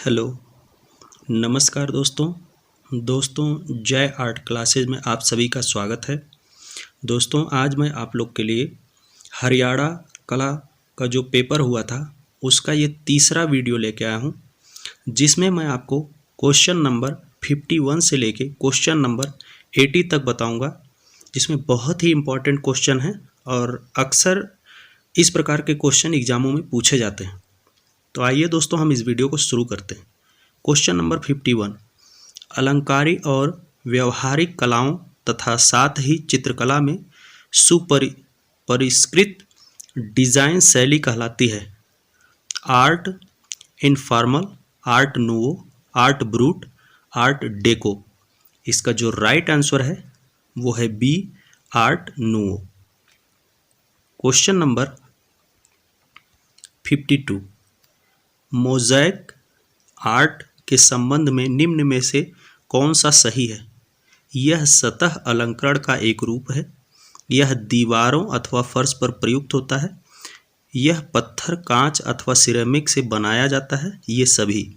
Hello, नमस्कार दोस्तों जय आर्ट क्लासेज में आप सभी का स्वागत है। दोस्तों आज मैं आप लोग के लिए हरियाणा कला का जो पेपर हुआ था उसका ये तीसरा वीडियो लेके आया हूँ, जिसमें मैं आपको क्वेश्चन नंबर 51 से लेके क्वेश्चन नंबर 80 तक बताऊँगा, जिसमें बहुत ही इम्पोर्टेंट क्वेश्चन है और अक्सर इस प्रकार के क्वेश्चन एग्जामों में पूछे जाते हैं। तो आइए दोस्तों हम इस वीडियो को शुरू करते हैं। क्वेश्चन नंबर 51, अलंकारी और व्यवहारिक कलाओं तथा साथ ही चित्रकला में परिष्कृत डिजाइन शैली कहलाती है। Art informal, art nouveau, art brut, art deco. इसका जो राइट आंसर है वो है B, art nouveau. Question number 52, mosaic art के संबंध में निम्न में से कौन सा सही है? यह सतह अलंकरण का एक रूप है, यह दीवारों अथवा फर्श पर प्रयुक्त होता है, यह पत्थर, कांच अथवा सिरेमिक से बनाया जाता है, ये सभी।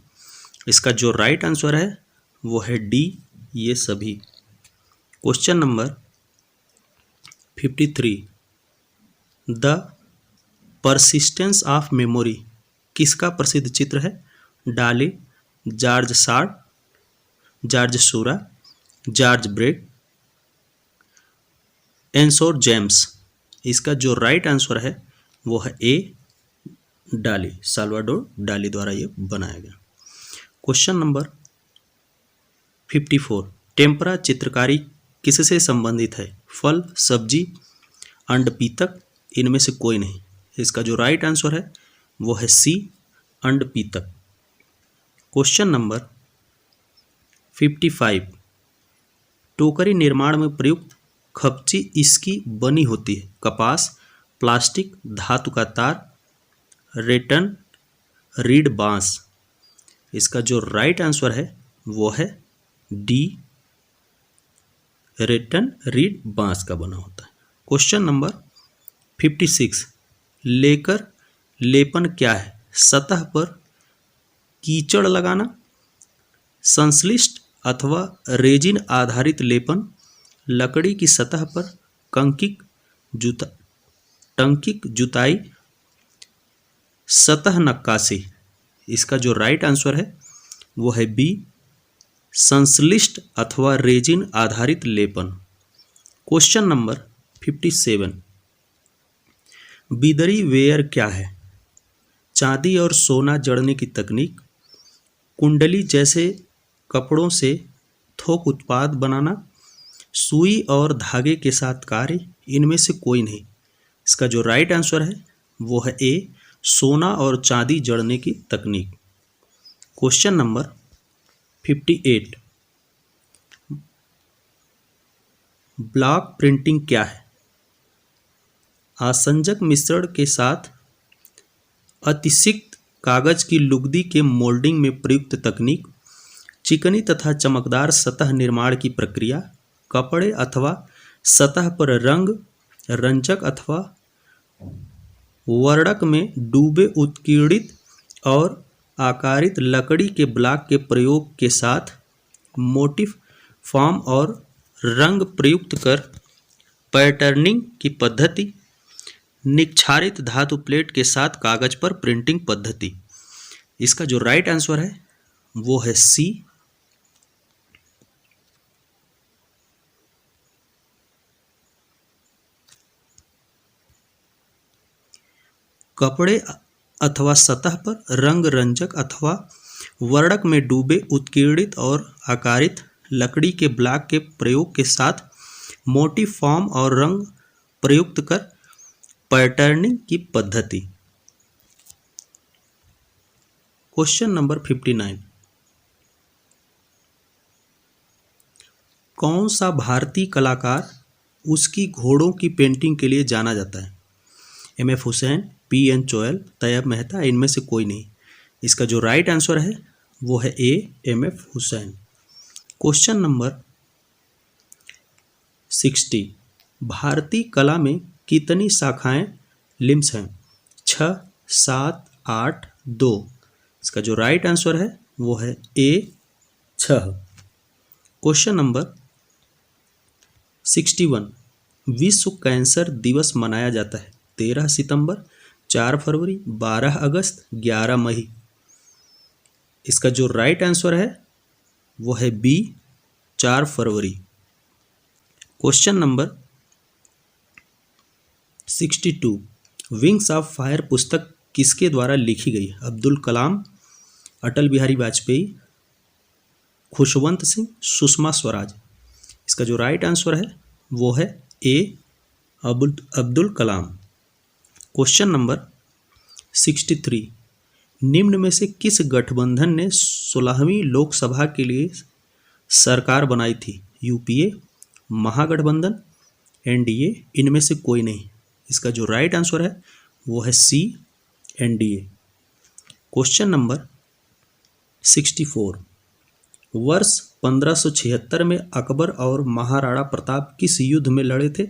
इसका जो राइट आंसर है वो है डी, ये सभी। Question number 53, the persistence of memory किसका प्रसिद्ध चित्र है? डाली, जॉर्ज सार्ड, जॉर्ज सूरा, जॉर्ज ब्रेट, एंसोर जेम्स। इसका जो राइट आंसर है वो है ए, डाली, साल्वाडोर डाली द्वारा ये बनाया गया। क्वेश्चन नंबर 54, टेम्परा चित्रकारी किससे संबंधित है? फल, सब्जी, अंडपीतक, इनमें से कोई नहीं। इसका जो राइट आंसर है वो है सी, अंडपीतक। क्वेश्चन नंबर 55, टोकरी निर्माण में प्रयुक्त खपची इसकी बनी होती है? कपास, प्लास्टिक, धातु का तार, रेटन, रीड, बांस। इसका जो राइट आंसर है वो है डी, रेटन, रीड, बांस का बना होता है। क्वेश्चन नंबर 56, लेकर लेपन क्या है? सतह पर कीचड़ लगाना, संश्लिष्ट अथवा रेजिन आधारित लेपन, लकड़ी की सतह पर टंकिक जुताई, सतह नक्काशी। इसका जो राइट आंसर है वो है बी, संश्लिष्ट अथवा रेजिन आधारित लेपन। क्वेश्चन नंबर 57, बिदरी वेयर क्या है? चांदी और सोना जड़ने की तकनीक, कुंडली जैसे कपड़ों से थोक उत्पाद बनाना, सुई और धागे के साथ कार्य, इनमें से कोई नहीं। इसका जो राइट आंसर है वो है ए, सोना और चांदी जड़ने की तकनीक। क्वेश्चन नंबर 58, ब्लॉक प्रिंटिंग क्या है? आसंजक मिश्रण के साथ अतिसिक्त कागज की लुगदी के मोल्डिंग में प्रयुक्त तकनीक, चिकनी तथा चमकदार सतह निर्माण की प्रक्रिया, कपड़े अथवा सतह पर रंग, रंजक अथवा वर्णक में डूबे उत्कीर्णित और आकारित लकड़ी के ब्लॉक के प्रयोग के साथ मोटिफ, फॉर्म और रंग प्रयुक्त कर पैटर्निंग की पद्धति, निक्षारित धातु प्लेट के साथ कागज पर प्रिंटिंग पद्धति। इसका जो राइट आंसर है वो है सी, कपड़े अथवा सतह पर रंग, रंजक अथवा वर्णक में डूबे उत्कीर्णित और आकारित लकड़ी के ब्लॉक के प्रयोग के साथ मोटिफ, फॉर्म और रंग प्रयुक्त कर पैटर्निंग की पद्धति। क्वेश्चन नंबर 59, कौन सा भारतीय कलाकार उसकी घोड़ों की पेंटिंग के लिए जाना जाता है? एम.एफ. हुसैन, पी.एन. चोयल, तैयब मेहता, इनमें से कोई नहीं। इसका जो राइट आंसर है वो है ए, एम.एफ. हुसैन। क्वेश्चन नंबर 60, भारतीय कला में कितनी शाखाएं लिम्स हैं? 6, 7, 8, 2। इसका जो राइट आंसर है वो है ए 6। Question number 61। विश्व कैंसर दिवस मनाया जाता है 13 सितंबर, 4 फरवरी, 12 अगस्त, 11 मई। इसका जो राइट आंसर है वो है बी 4 फरवरी। Question number 62। Wings of fire पुस्तक किसके द्वारा लिखी गई? अब्दुल कलाम, अटल बिहारी वाजपेयी, खुशवंत सिंह, सुषमा स्वराज। इसका जो राइट आंसर है वो है A Abdul Kalam. Question number 63। निम्न में से किस गठबंधन ने 16वीं लोकसभा के लिए सरकार बनाई थी? यूपीए, महागठबंधन, एनडीए, इनमें से कोई नहीं। इसका जो राइट आंसर है वो है सी एनडीए। Question number 64। वर्ष 1576 में अकबर और महाराणा प्रताप किस युद्ध में लड़े थे?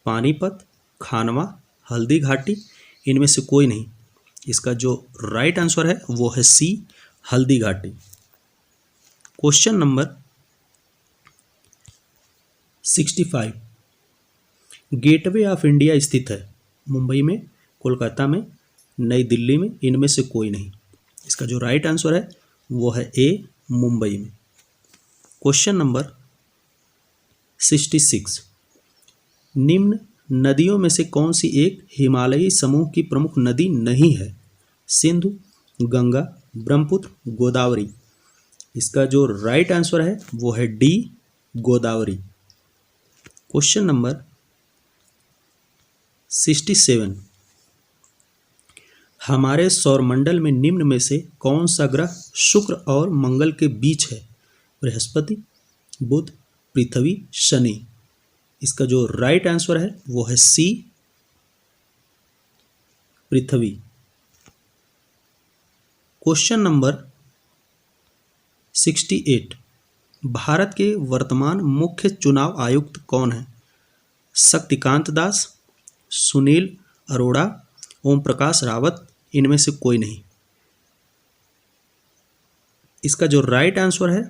पानीपत, खानवा, हल्दी घाटी, इनमें से कोई नहीं। इसका जो राइट आंसर है वो है सी Haldi Ghati. Question number 65। Gateway of India स्थित है मुंबई में, कोलकाता में, नई दिल्ली में, इनमें से कोई नहीं। इसका जो राइट आंसर है वो है ए मुंबई में। Question number 66। निम्न नदियों में से कौन सी एक हिमालयी समूह की प्रमुख नदी नहीं है? सिंधु, गंगा, ब्रह्मपुत्र, गोदावरी। इसका जो राइट आंसर है वो है डी गोदावरी। Question number 67। हमारे सौरमंडल में निम्न में से कौन सा ग्रह शुक्र और मंगल के बीच है? बृहस्पति, बुध, पृथ्वी, शनि। इसका जो राइट आंसर है वो है सी पृथ्वी। Question number 68। भारत के वर्तमान मुख्य चुनाव आयुक्त कौन है? शक्तिकांत दास, सुनील अरोड़ा, ओम प्रकाश रावत, इनमें से कोई नहीं। इसका जो राइट आंसर है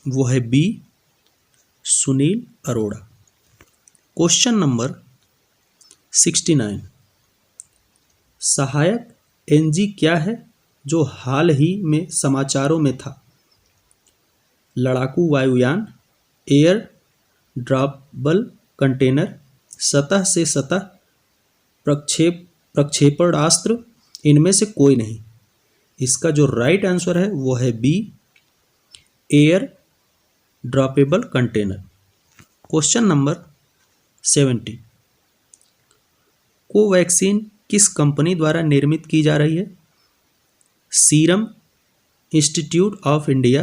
वो है B Sunil Arora. Question number 69। सहायक एनजी क्या है जो हाल ही में समाचारों में था? लड़ाकू वायुयान, एयर ड्रॉपेबल कंटेनर, सतह से सतह प्रक्षेपणास्त्र, इनमें से कोई नहीं। इसका जो राइट आंसर है वो है B air droppable container. Question number 70। Covaxin किस कंपनी द्वारा निर्मित की जा रही है? Serum institute of India,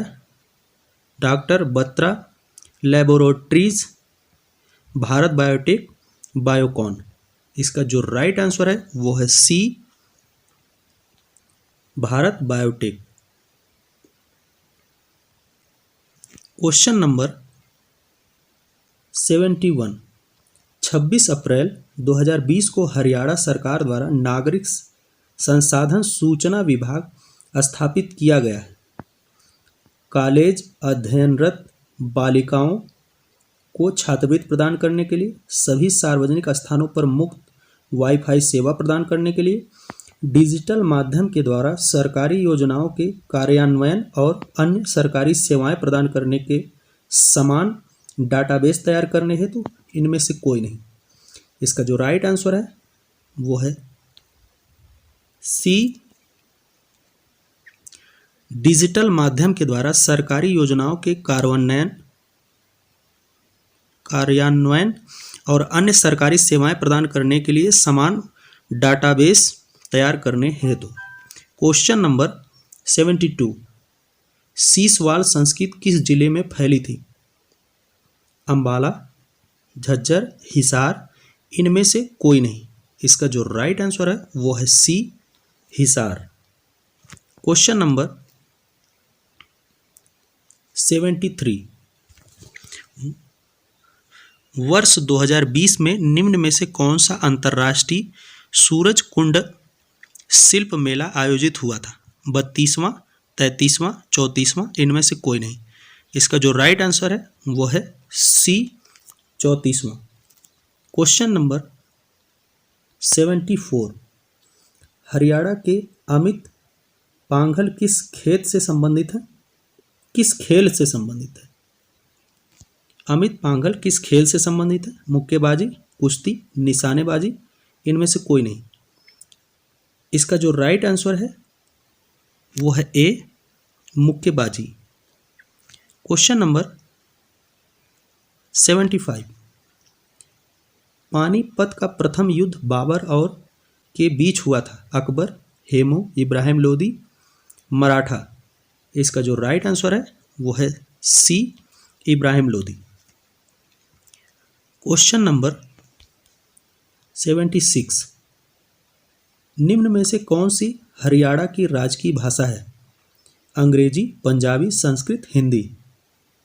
doctor Batra laboratories, Bharat biotech, Biocon. इसका जो राइट आंसर है वो है C Bharat biotech. Question number 71। 26 अप्रैल 2020 को हरियाणा सरकार द्वारा नागरिक संसाधन सूचना विभाग स्थापित किया गया है। कॉलेज अध्ययनरत बालिकाओं को छात्रवृत्ति प्रदान करने के लिए, सभी सार्वजनिक स्थानों पर मुफ्त वाईफाई सेवा प्रदान करने के लिए, डिजिटल माध्यम के द्वारा सरकारी योजनाओं के कार्यान्वयन और अन्य सरकारी सेवाएं प्रदान करने के समान डाटाबेस तैयार करने हेतु, इनमें से कोई नहीं। इसका जो राइट आंसर है वो है सी डिजिटल माध्यम के द्वारा सरकारी योजनाओं के कार्यान्वयन और अन्य सरकारी सेवाएं प्रदान करने के लिए समान डाटाबेस तैयार करने हेतु। Question number 72। सीसवाल संस्कृति किस जिले में फैली थी? अंबाला, झज्जर, हिसार, इनमें से कोई नहीं। इसका जो राइट आंसर है वो है सी हिसार। Question number 73। वर्ष 2020 में निम्न में से कौन सा अंतर्राष्ट्रीय सूरज कुंड शिल्प मेला आयोजित हुआ था? 32वां, 33वां, 34वां, इनमें से कोई नहीं। इसका जो राइट आंसर है वो है सी 34वां। क्वेश्चन नंबर 74, हरियाणा के अमित पांघल किस खेत से संबंधित है? किस खेल से संबंधित है? अमित पांघल किस खेल से संबंधित है? मुक्केबाजी, कुश्ती, निशानेबाजी, इनमें से कोई नहीं। इसका जो राइट आंसर है वो है ए, मुक्केबाजी। क्वेश्चन नंबर 75, पानीपत का प्रथम युद्ध बाबर और के बीच हुआ था। अकबर, हेमू, इब्राहिम लोदी, मराठा। इसका जो राइट आंसर है वो है सी, इब्राहिम लोदी। क्वेश्चन नंबर 76, निम्न में से कौन सी हरियाणा की राजकीय भाषा है? अंग्रेजी, पंजाबी, संस्कृत, हिंदी।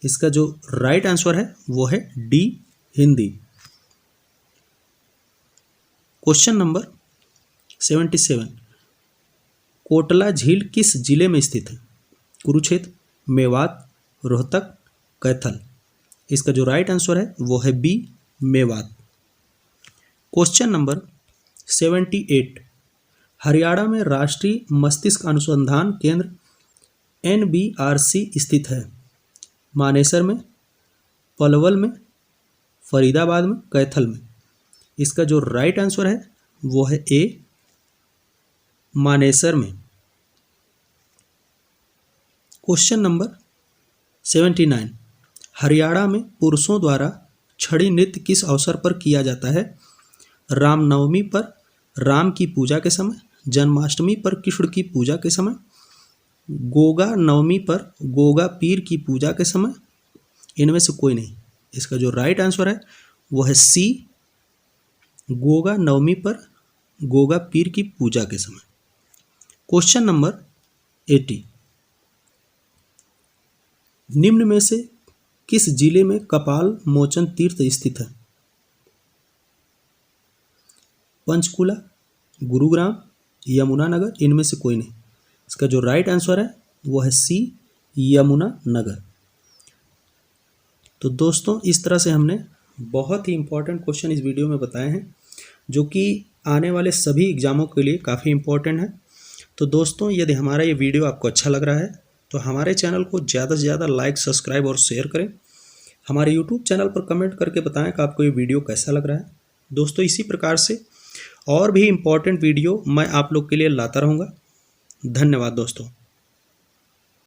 इसका जो राइट आंसर है वो है D, Hindi. Question number 77, Kotla झील किस जिले में स्थित है? कुरुक्षेत्र, मेवात, रोहतक, कैथल। इसका जो राइट आंसर है वो है B, Mewat. Question number 78, Haryana में राष्ट्रीय मस्तिष्क अनुसंधान केंद्र NBRC स्थित है। मानेसर में, पलवल में, फरीदाबाद में, कैथल में। इसका जो राइट आंसर है वो है ए, मानेसर में। क्वेश्चन नंबर 79, हरियाणा में पुरुषों द्वारा छड़ी नृत्य किस अवसर पर किया जाता है? रामनवमी पर, राम की पूजा के समय, जन्माष्टमी पर कृष्ण की पूजा के समय, गोगा नवमी पर गोगा पीर की पूजा के समय, इनमें से कोई नहीं। इसका जो राइट आंसर है वो है सी, गोगा नवमी पर गोगा पीर की पूजा के समय। क्वेश्चन नंबर 80, निम्न में से किस जिले में कपाल मोचन तीर्थ स्थित है? पंचकुला, गुरुग्राम, यमुनानगर, इनमें से कोई नहीं। इसका जो राइट आंसर है वो है सी, यमुनानगर। तो दोस्तों, इस तरह से हमने बहुत ही इंपॉर्टेंट क्वेश्चन इस वीडियो में बताए हैं, जो कि आने वाले सभी एग्जामों के लिए काफ़ी इंपॉर्टेंट है। तो दोस्तों, यदि हमारा ये वीडियो आपको अच्छा लग रहा है तो हमारे चैनल को ज़्यादा से ज़्यादा लाइक, सब्सक्राइब और शेयर करें। हमारे यूट्यूब चैनल पर कमेंट करके बताएं कि आपको ये वीडियो कैसा लग रहा है। दोस्तों, इसी प्रकार से और भी इम्पोर्टेंट वीडियो मैं आप लोग के लिए लाता रहूँगा। धन्यवाद दोस्तों।